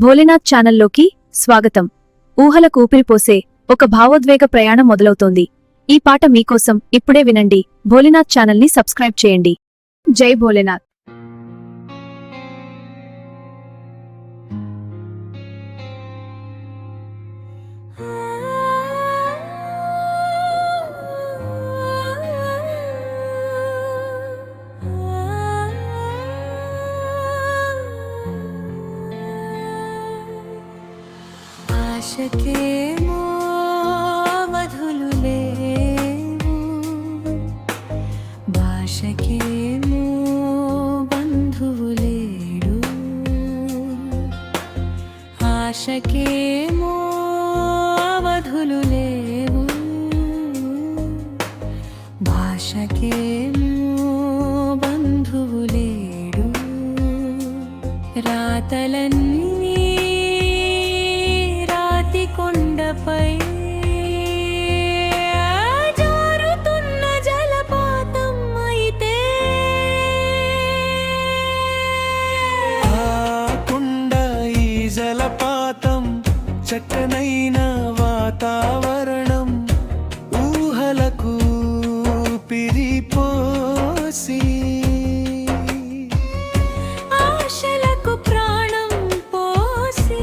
భోలేనాథ్ ఛానల్లోకి స్వాగతం. ఊహలకు ఊపిరిపోసే ఒక భావోద్వేగ ప్రయాణం మొదలవుతోంది. ఈ పాట మీకోసం. ఇప్పుడే వినండి. భోలేనాథ్ ఛానల్ని సబ్స్క్రైబ్ చేయండి. జై భోలేనాథ్. ఆశకేమో అవధులు లేవు, భాషకేమో బంధువు లేడు. ఆశకేమో అవధులు లేవు, భాషకేమో బంధువు లేడు. రాతలన్నీ కొండపై జారుతున్న జలపాతం అయితే, ఆ కొండ ఈ జలపాతం చక్కనైన వాతావరణం ఊహలకు పిరిపోసి ఆశలకు ప్రాణం పోసి.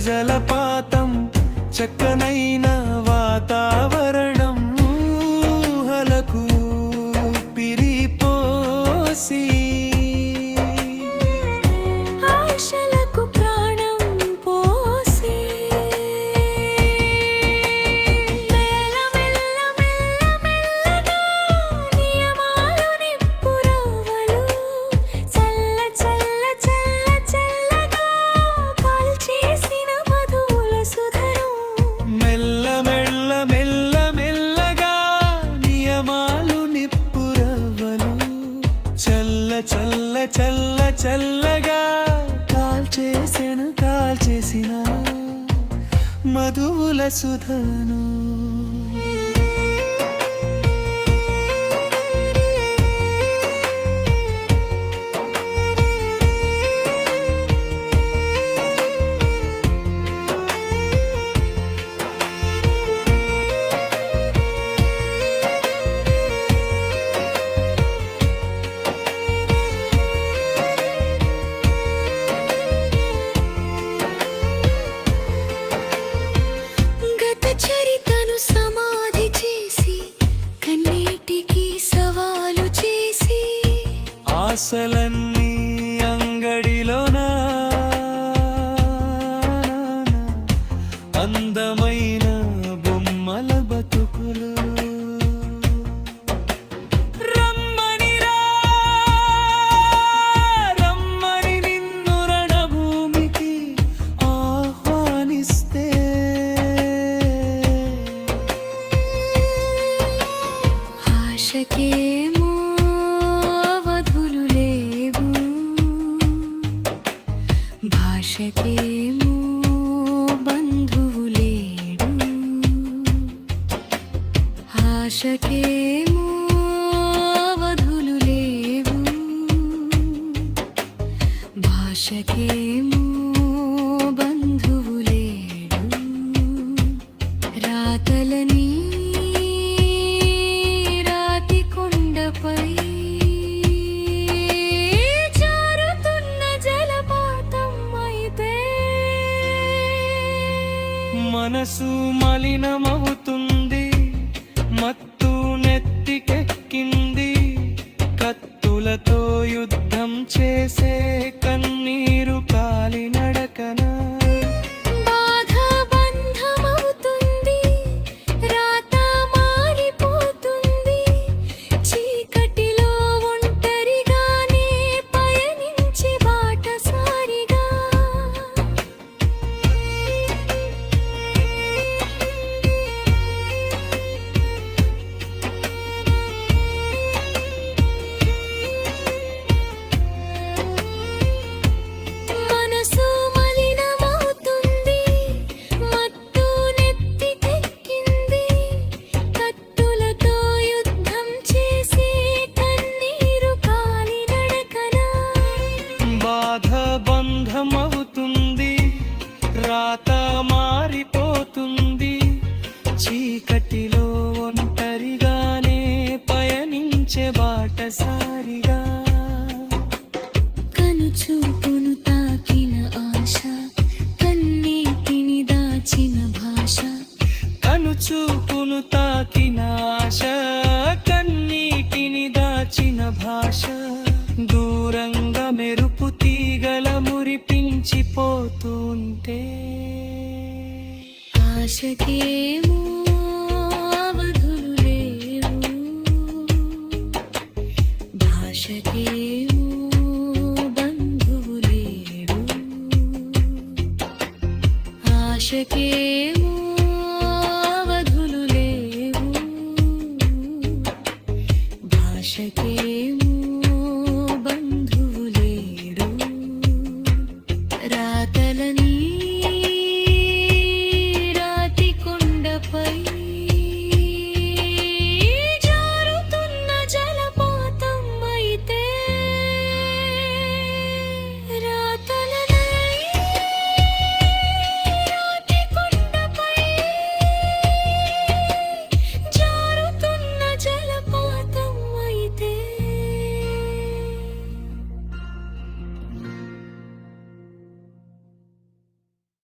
జలపాతం చక్కనైన వాతావరణం ఊహలకు పిరిపోసి ఆశలకు ప్రాణం పోసి. మెల్ల మెల్ల మెల్ల మెల్లగా నియమాలు నిప్పురవ్వలు చల్ల చల్ల చల్ల చల్లగా కాల్చేసిన మధువుల సుధరం. మెల్ల మెల్ల మెల్ల మెల్లగా నియమాలు నిప్పురవ్వలు చల్ల చల్ల చల్ల చల్లగా కాల్చేసిన మధువుల సుధను. చరితను సమాధి చేసి కన్నీటికి సవాలు చేసి ఆశలన్నీ అంగడిలోనా అందమైన బొమ్మల బతుకులు. రమ్మని నిన్ను రణభూమికి ఆహ్వానిస్తే ఆశకేమో అవధులు లేవు, భాషకేమో బంధువు లేడు. ఆశకేమో అవధులు లేవు, భాషకేమో బంధువు లేడు. రాతలని కొండపై జారుతున్న జలపాతం అయితే, మనసు మలినమవుతుంది, మత్తు నెత్తికెక్కింది. కత్తులతో యుద్ధం చేసే కన్నీరు కాలినడకన బాధ బంధమవుతుంది, రాత మారిపోతుంది. చీకటిలో ఒంటరిగానే పయనించి బాటసారిగా తొలిగా కనుచూపును తాకిన ఆశ కన్నీటిని దాచిన భాష కనుచూపును తాకిన ఆశ కన్నీటిని దాచిన భాష దూరంగా మెరుపు తీగల మురిపించిపోతుంటే ఆశకేమో అవధులు లేవు భాషకేమో బంధువు లేడు ఆశకే